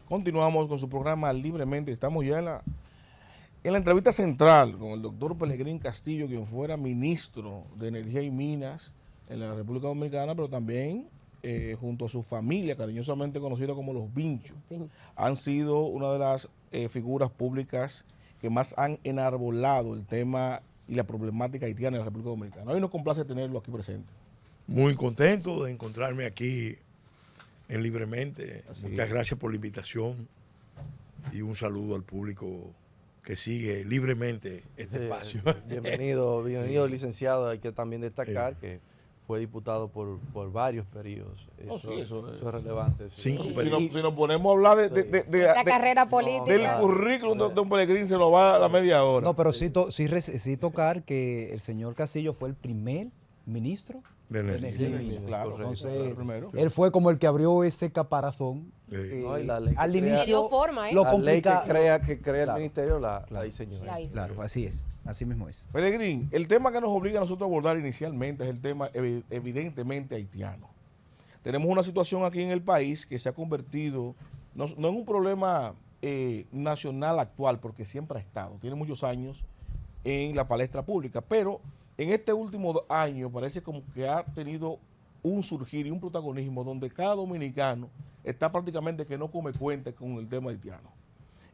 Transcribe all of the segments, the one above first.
Continuamos con su programa Libremente. Estamos ya en la entrevista central con el doctor Pelegrín Castillo, quien fuera ministro de Energía y Minas en la República Dominicana, pero también junto a su familia, cariñosamente conocida como los Vinchos, han sido una de las figuras públicas que más han enarbolado el tema y la problemática haitiana en la República Dominicana. Hoy nos complace tenerlo aquí presente. Muy contento de encontrarme aquí en Libremente. Así Muchas es. gracias por la invitación y un saludo al público que sigue libremente este espacio. Bienvenido, licenciado. Hay que también destacar que fue diputado por varios periodos. Eso es relevante. Cinco Si periodos. nos ponemos a hablar de la carrera política. del currículum de don Pelegrín, se nos va a la media hora. No, pero sí tocar que el señor Castillo fue el primer ministro De energía. y Minas. Claro, Entonces, primero. él fue como el que abrió ese caparazón. No, y la ley que Al crea- inicio, Le dio forma, ¿eh? lo La ley complica. que crea el Claro. ministerio la diseñó. La hizo. Claro, así es, así mismo es. Pelegrín, el tema que nos obliga a nosotros a abordar inicialmente es el tema evidentemente haitiano. Tenemos una situación aquí en el país que se ha convertido, no en un problema nacional actual, porque siempre ha estado, tiene muchos años en la palestra pública, pero en este último año parece como que ha tenido un surgir y un protagonismo donde cada dominicano está prácticamente que no come cuenta con el tema haitiano.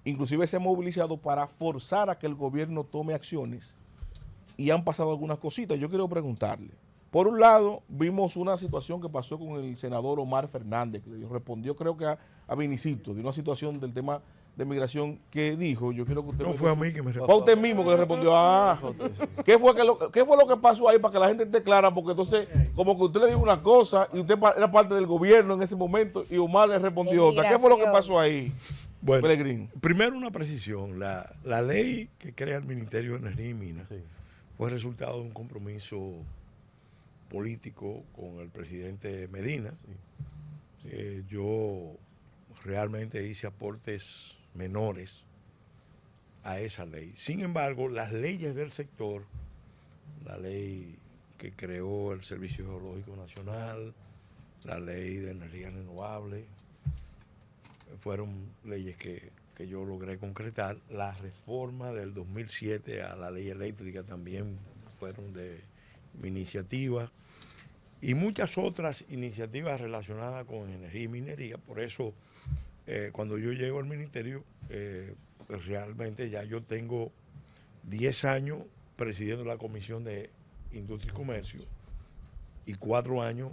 Inclusive se ha movilizado para forzar a que el gobierno tome acciones y han pasado algunas cositas. Yo quiero preguntarle. Por un lado, vimos una situación que pasó con el senador Omar Fernández, que respondió creo que a Vinicito, de una situación del tema de migración que dijo, yo quiero que usted... No fue a mí que me Fue a usted mismo que le respondió, ¿qué fue lo que pasó ahí para que la gente esté clara? Porque entonces, como que usted le dijo una cosa y usted era parte del gobierno en ese momento y Omar le respondió otra. ¿Qué fue lo que pasó ahí, Bueno, Pelegrín? primero una precisión. La ley que crea el Ministerio de Energía y Minas Sí. fue resultado de un compromiso político con el presidente Medina. Yo realmente hice aportes menores a esa ley. Sin embargo, las leyes del sector, la ley que creó el Servicio Geológico Nacional, la ley de energía renovable, fueron leyes que yo logré concretar. La reforma del 2007 a la ley eléctrica también fueron de mi iniciativa y muchas otras iniciativas relacionadas con energía y minería. Por eso, cuando yo llego al ministerio, pues realmente ya yo tengo 10 años presidiendo la Comisión de Industria y Comercio y 4 años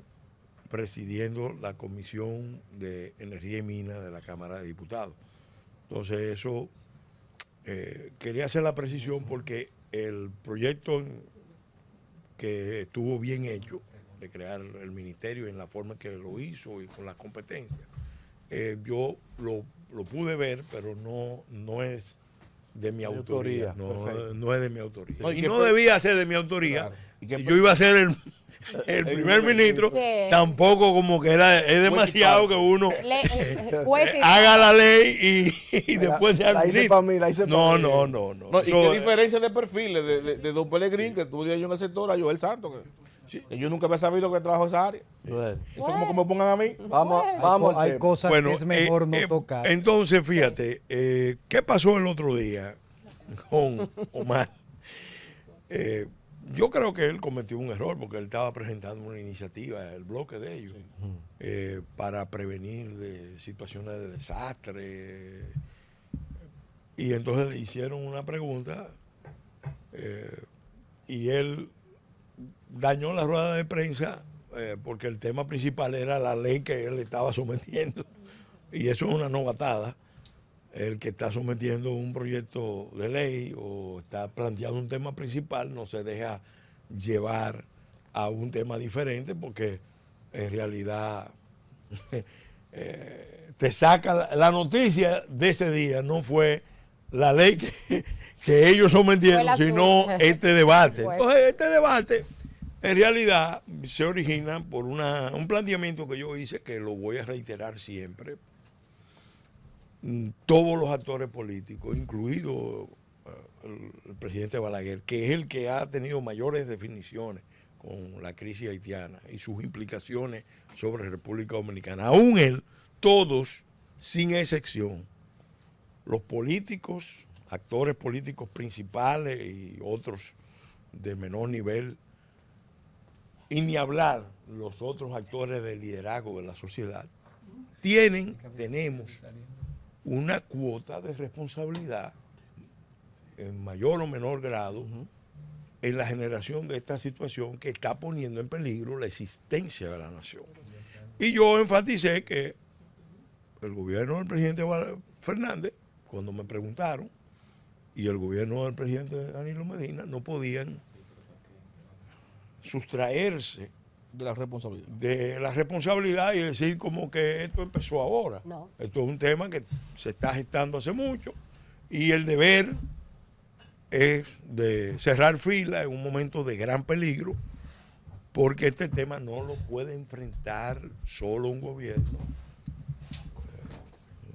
presidiendo la Comisión de Energía y Minas de la Cámara de Diputados. Entonces eso, quería hacer la precisión porque el proyecto que estuvo bien hecho de crear el ministerio en la forma que lo hizo y con las competencias, yo lo pude ver, pero no es de mi autoría. No es de mi autoría. No, y no debía ser de mi autoría. Claro. ¿Y qué Si yo iba a ser el primer ministro, Sí. tampoco como que es demasiado que uno haga la ley y después sea La hice ministro. para mí, la hice para No, mí. no, no, no. No, ¿y Eso, qué diferencia de perfiles de don Pelegrín, que estuvo yo en el sector, a Joel Santos? Que yo nunca había sabido que trabajó esa área. Bueno, Eso como que me pongan a mí. vamos al Hay tema. cosas bueno, que es mejor no tocar. Entonces, fíjate, ¿qué pasó el otro día con Omar? Yo creo que él cometió un error porque él estaba presentando una iniciativa, el bloque de ellos, para prevenir de situaciones de desastre. Y entonces le hicieron una pregunta y él dañó la rueda de prensa porque el tema principal era la ley que él estaba sometiendo. Y eso es una novatada. El que está sometiendo un proyecto de ley o está planteando un tema principal no se deja llevar a un tema diferente porque en realidad te saca la noticia de ese día, no fue la ley que ellos sometieron, sino este debate. Entonces, este debate en realidad se origina por un planteamiento que yo hice, que lo voy a reiterar siempre. Todos los actores políticos, incluido el presidente Balaguer, que es el que ha tenido mayores definiciones con la crisis haitiana y sus implicaciones sobre República Dominicana, aún él, todos sin excepción, los políticos, actores políticos principales y otros de menor nivel, y ni hablar los otros actores de liderazgo de la sociedad, tenemos una cuota de responsabilidad en mayor o menor grado en la generación de esta situación que está poniendo en peligro la existencia de la nación. Y yo enfaticé que el gobierno del presidente Fernández, cuando me preguntaron, y el gobierno del presidente Danilo Medina no podían sustraerse De la responsabilidad. de la responsabilidad y decir como que esto empezó ahora. No. Esto es un tema que se está gestando hace mucho y el deber es de cerrar fila en un momento de gran peligro, porque este tema no lo puede enfrentar solo un gobierno,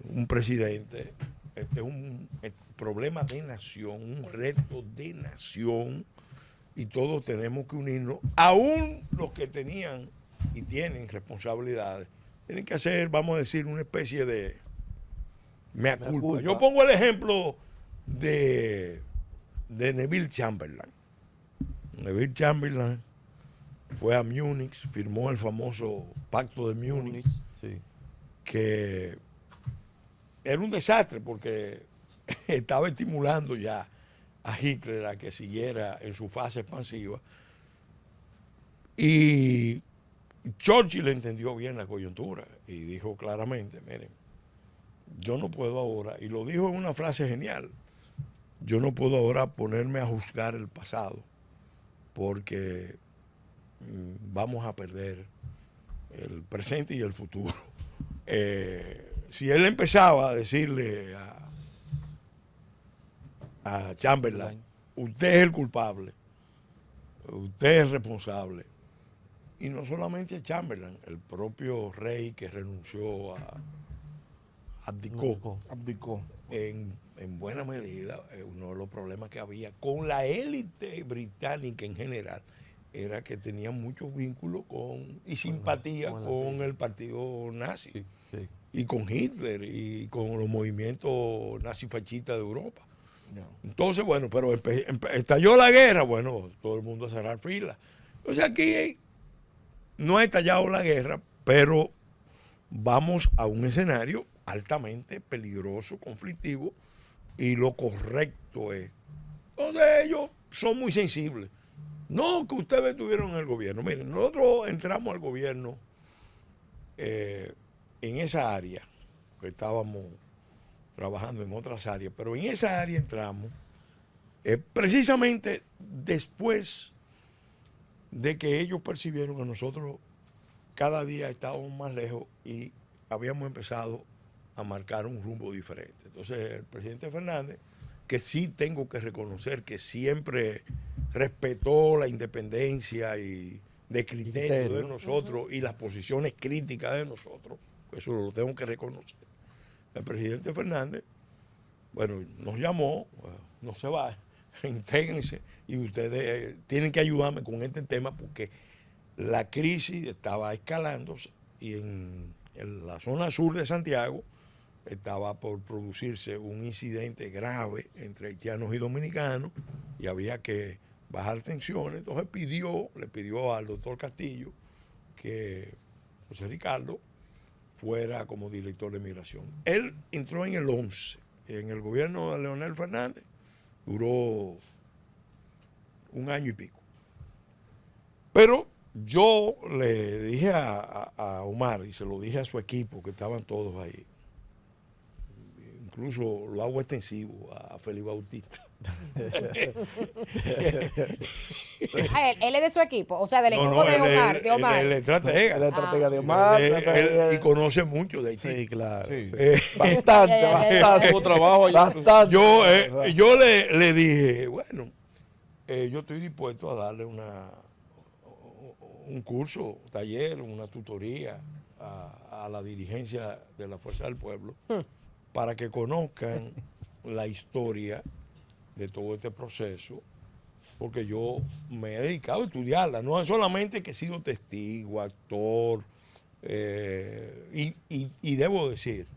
un presidente. Este es un problema de nación, un reto de nación, y todos tenemos que unirnos, aún los que tenían y tienen responsabilidades, tienen que hacer, vamos a decir, una especie de mea culpa. Yo pongo el ejemplo de Neville Chamberlain. Neville Chamberlain fue a Múnich, firmó el famoso Pacto de Múnich, Sí. que era un desastre porque estaba estimulando ya a Hitler a que siguiera en su fase expansiva. Y Churchill entendió bien la coyuntura y dijo claramente, miren, yo no puedo ahora, y lo dijo en una frase genial, yo no puedo ahora ponerme a juzgar el pasado porque vamos a perder el presente y el futuro. Si él empezaba a decirle a Chamberlain, usted es el culpable, usted es responsable, y no solamente a Chamberlain, el propio rey que renunció Abdicó. en buena medida, uno de los problemas que había con la élite británica en general era que tenía muchos vínculos y simpatía con el partido nazi, Sí, sí. y con Hitler y con los movimientos nazifascistas de Europa. No. Entonces, bueno, pero estalló la guerra, bueno, todo el mundo a cerrar fila. Entonces aquí no ha estallado la guerra, pero vamos a un escenario altamente peligroso, conflictivo, y lo correcto es. Entonces ellos son muy sensibles. No que ustedes estuvieron en el gobierno. Miren, nosotros entramos al gobierno en esa área, que estábamos trabajando en otras áreas, pero en esa área entramos precisamente después de que ellos percibieron que nosotros cada día estábamos más lejos y habíamos empezado a marcar un rumbo diferente. Entonces el presidente Fernández, que sí tengo que reconocer que siempre respetó la independencia y de criterio de nosotros y las posiciones críticas de nosotros, eso lo tengo que reconocer. El presidente Fernández, bueno, nos llamó, no se va, intégrense y ustedes tienen que ayudarme con este tema porque la crisis estaba escalándose y en la zona sur de Santiago estaba por producirse un incidente grave entre haitianos y dominicanos y había que bajar tensiones. Entonces le pidió al doctor Castillo que José Ricardo fuera como director de migración. Él entró en el 11, en el gobierno de Leonel Fernández, duró un año y pico. Pero yo le dije a Omar, y se lo dije a su equipo, que estaban todos ahí, incluso lo hago extensivo a Félix Bautista. Él es de su equipo, o sea, del equipo de Omar. De Omar. Él es estratega. La estratega de Omar. Y conoce mucho de Haití. Sí, claro. Sí. Sí. Bastante. Tuvo trabajo allá. Bastante. Yo le dije, bueno, yo estoy dispuesto a darle un curso, taller, una tutoría a la dirigencia de la Fuerza del Pueblo para que conozcan la historia de todo este proceso, porque yo me he dedicado a estudiarla, no es solamente que he sido testigo, actor, y debo decir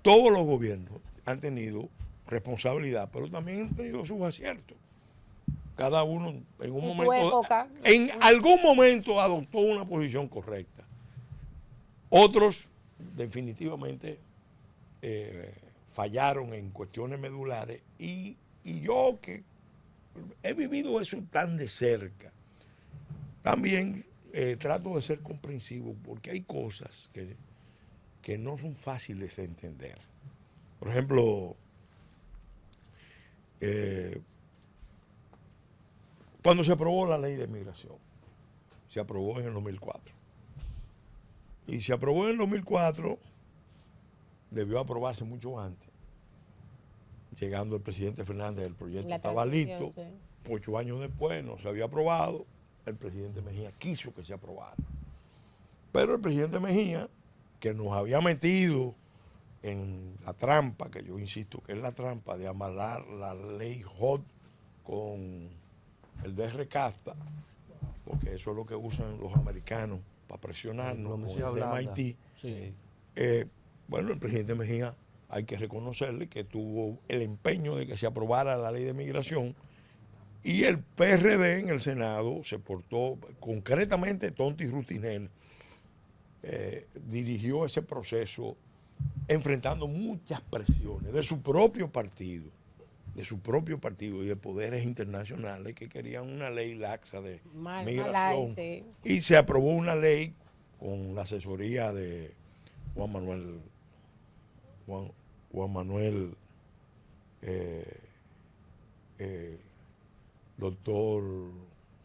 todos los gobiernos han tenido responsabilidad, pero también han tenido sus aciertos. Cada uno en un En su momento, época. en algún momento adoptó una posición correcta. Otros definitivamente fallaron en cuestiones medulares y yo que he vivido eso tan de cerca, también trato de ser comprensivo porque hay cosas que no son fáciles de entender. Por ejemplo, cuando se aprobó la ley de migración, se aprobó en el 2004. Y se aprobó en el 2004, debió aprobarse mucho antes. Llegando el presidente Fernández, el proyecto estaba listo. 8 años después no se había aprobado. El presidente Mejía quiso que se aprobara. Pero el presidente Mejía, que nos había metido en la trampa, que yo insisto que es la trampa de amarrar la ley HOT con el DR CASTA, porque eso es lo que usan los americanos para presionarnos con el tema Haití. Sí. Bueno, el presidente Mejía, hay que reconocerle que tuvo el empeño de que se aprobara la ley de migración y el PRD en el Senado se portó, concretamente Tonti Rutinel, dirigió ese proceso enfrentando muchas presiones de su propio partido y de poderes internacionales que querían una ley laxa de migración. Sí. Y se aprobó una ley con la asesoría de Juan Manuel, doctor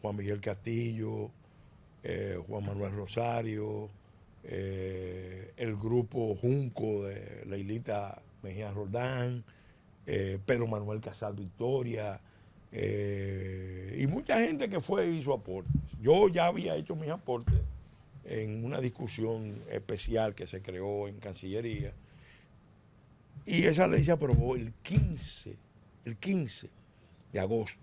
Juan Miguel Castillo, Juan Manuel Rosario, el grupo Junco de Leilita Mejía Roldán, Pedro Manuel Casal Victoria, y mucha gente que fue y hizo aportes. Yo ya había hecho mis aportes en una discusión especial que se creó en Cancillería, y esa ley se aprobó el 15 de agosto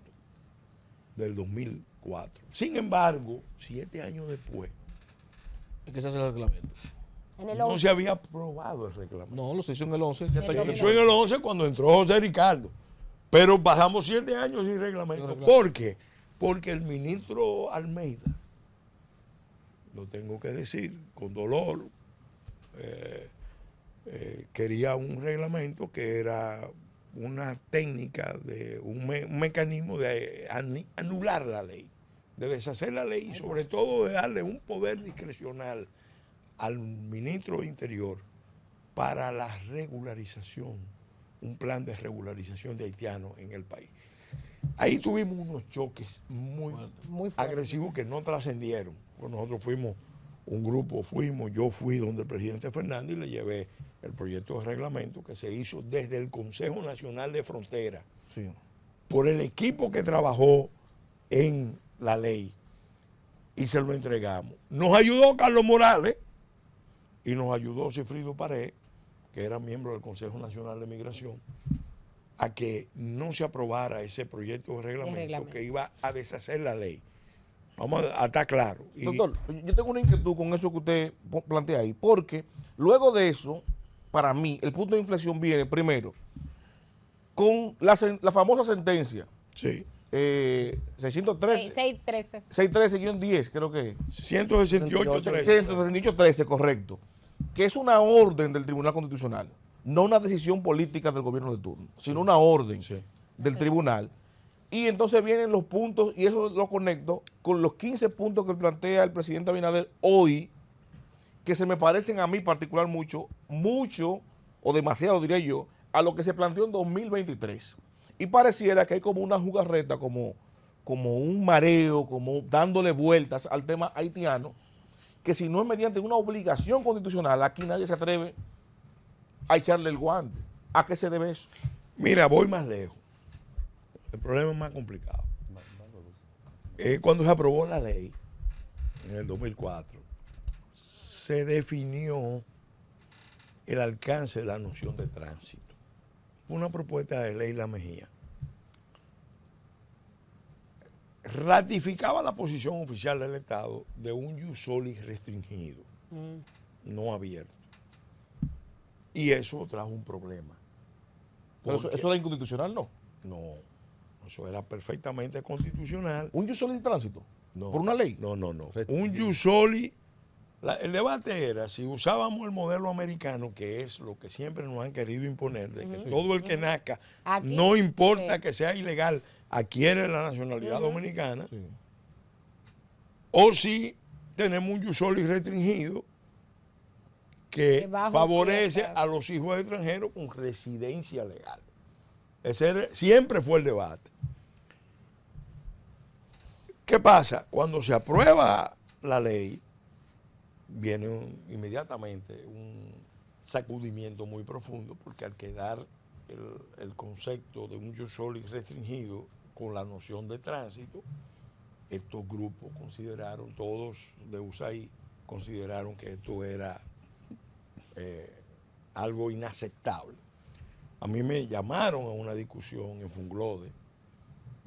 del 2004. Sin embargo, 7 años después, Es que se hace el reglamento. En el no 11. se había aprobado el reglamento. No, lo se hizo en el 11. Ya está En el Eso en el 11 cuando entró José Ricardo. Pero pasamos 7 años sin reglamento. ¿Por qué? Porque el ministro Almeida, lo tengo que decir con dolor, quería un reglamento que era una técnica, de un mecanismo de anular la ley, de deshacer la ley y sobre todo de darle un poder discrecional al ministro de Interior para la regularización, un plan de regularización de haitianos en el país. Ahí tuvimos unos choques muy fuerte. agresivos que no trascendieron. Pues nosotros yo fui donde el presidente Fernández y le llevé el proyecto de reglamento que se hizo desde el Consejo Nacional de Frontera, Sí. por el equipo que trabajó en la ley, y se lo entregamos. Nos ayudó Carlos Morales y nos ayudó Cifrido Pared, que era miembro del Consejo Nacional de Migración, a que no se aprobara ese proyecto de reglamento que iba a deshacer la ley. Vamos a estar claros. Doctor, yo tengo una inquietud con eso que usted plantea ahí, porque luego de eso, para mí, el punto de inflexión viene primero con la famosa sentencia. Sí. 613. 613. 613-10, creo que es. 168.13. 168-13, correcto. Que es una orden del Tribunal Constitucional, no una decisión política del gobierno de turno, sino una orden del tribunal. Y entonces vienen los puntos, y eso lo conecto con los 15 puntos que plantea el presidente Abinader hoy, que se me parecen a mí particular mucho, o demasiado diría yo, a lo que se planteó en 2023. Y pareciera que hay como una jugarreta, como un mareo, como dándole vueltas al tema haitiano, que si no es mediante una obligación constitucional, aquí nadie se atreve a echarle el guante. ¿A qué se debe eso? Mira, voy más lejos. El problema es más complicado. Cuando se aprobó la ley, en el 2004, se definió el alcance de la noción de tránsito. Una propuesta de Leila Mejía. Ratificaba la posición oficial del Estado de un ius soli restringido, no abierto. Y eso trajo un problema. Pero eso era inconstitucional, ¿no? No, eso era perfectamente constitucional. ¿Un jus soli de tránsito? No, ¿Por una ley? No. Un jus soli. El debate era si usábamos el modelo americano, que es lo que siempre nos han querido imponer, de que todo el que nazca, Aquí, no importa sí. que sea ilegal, adquiere la nacionalidad dominicana, Sí. o si tenemos un jus soli restringido que Que bajo favorece ciertas- a los hijos extranjeros con residencia legal. Siempre fue el debate. ¿Qué pasa? Cuando se aprueba la ley, viene inmediatamente un sacudimiento muy profundo, porque al quedar el concepto de un jus soli restringido con la noción de tránsito, estos grupos consideraron, todos de USAID, consideraron que esto era algo inaceptable. A mí me llamaron a una discusión en Funglode,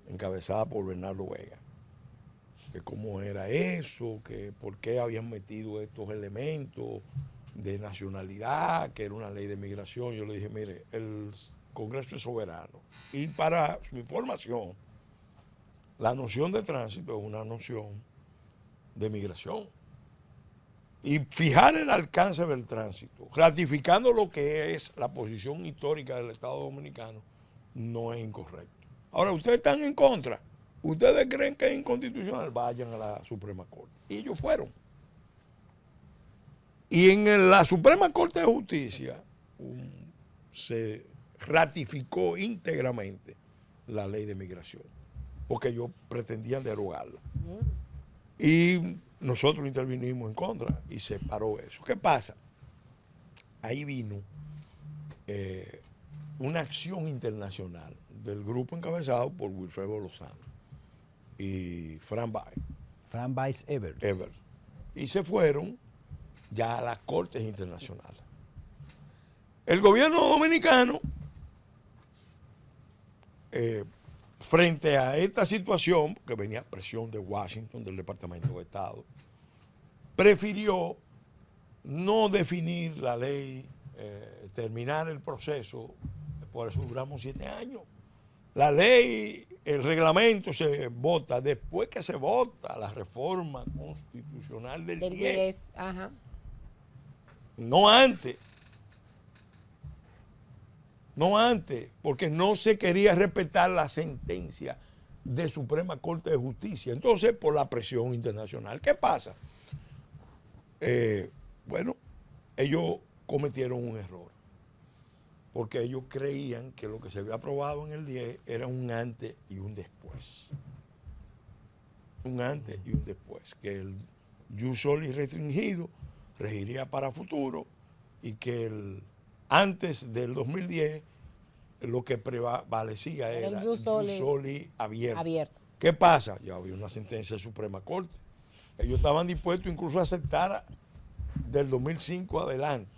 encabezada por Bernardo Vega, que cómo era eso, que por qué habían metido estos elementos de nacionalidad, que era una ley de migración. Yo le dije, mire, el Congreso es soberano. Y para su información, la noción de tránsito es una noción de migración. Y fijar el alcance del tránsito, ratificando lo que es la posición histórica del Estado Dominicano, no es incorrecto. Ahora, ustedes están en contra. ¿Ustedes creen que es inconstitucional? Vayan a la Suprema Corte. Y ellos fueron. Y en la Suprema Corte de Justicia se ratificó íntegramente la ley de migración, porque ellos pretendían derogarla. Y nosotros intervinimos en contra y se paró eso. ¿Qué pasa? Ahí vino una acción internacional del grupo encabezado por Wilfredo Lozano y Fran Weiss Evers. Y se fueron ya a las cortes internacionales. El gobierno dominicano, frente a esta situación, que venía presión de Washington, del Departamento de Estado, prefirió no definir la ley, terminar el proceso. Por eso duramos 7 años. La ley, el reglamento se vota después que se vota la reforma constitucional del 10. Ajá. No antes. No antes, porque no se quería respetar la sentencia de Suprema Corte de Justicia. Entonces, por la presión internacional. ¿Qué pasa? Bueno, ellos cometieron un error, porque ellos creían que lo que se había aprobado en el 10 era un antes y un después. Un antes y un después. Que el jus soli restringido regiría para futuro y que antes del 2010 lo que prevalecía era el jus soli abierto. ¿Qué pasa? Ya había una sentencia de Suprema Corte. Ellos estaban dispuestos incluso a aceptar del 2005 adelante.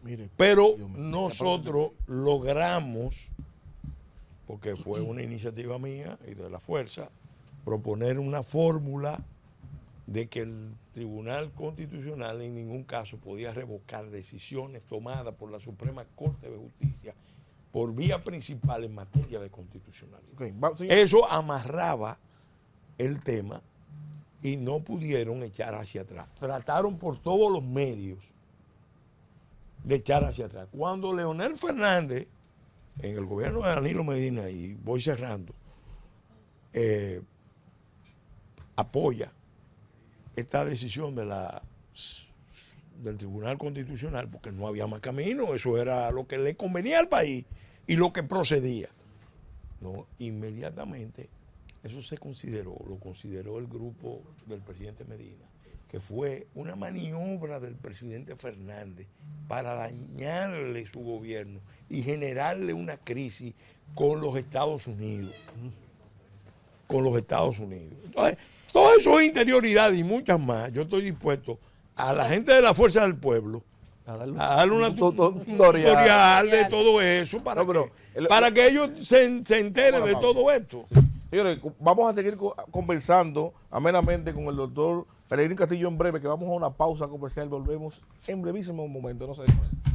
Mire, pero nosotros logramos, porque fue una iniciativa mía y de la fuerza, proponer una fórmula de que el Tribunal Constitucional en ningún caso podía revocar decisiones tomadas por la Suprema Corte de Justicia por vía principal en materia de constitucionalidad. Eso amarraba el tema y no pudieron echar hacia atrás. Trataron por todos los medios de echar hacia atrás. Cuando Leonel Fernández, en el gobierno de Danilo Medina, y voy cerrando, apoya esta decisión del Tribunal Constitucional, porque no había más camino, eso era lo que le convenía al país y lo que procedía. No, inmediatamente eso lo consideró el grupo del presidente Medina, que fue una maniobra del presidente Fernández para dañarle su gobierno y generarle una crisis con los Estados Unidos. Entonces, todo eso es interioridad y muchas más. Yo estoy dispuesto a la gente de la Fuerza del Pueblo a darle una tutorial de todo eso para que ellos se enteren de todo esto. Señores, vamos a seguir conversando amenamente con el doctor Peregrín Castillo en breve, que vamos a una pausa comercial. Volvemos en brevísimo momento. No se desconecten.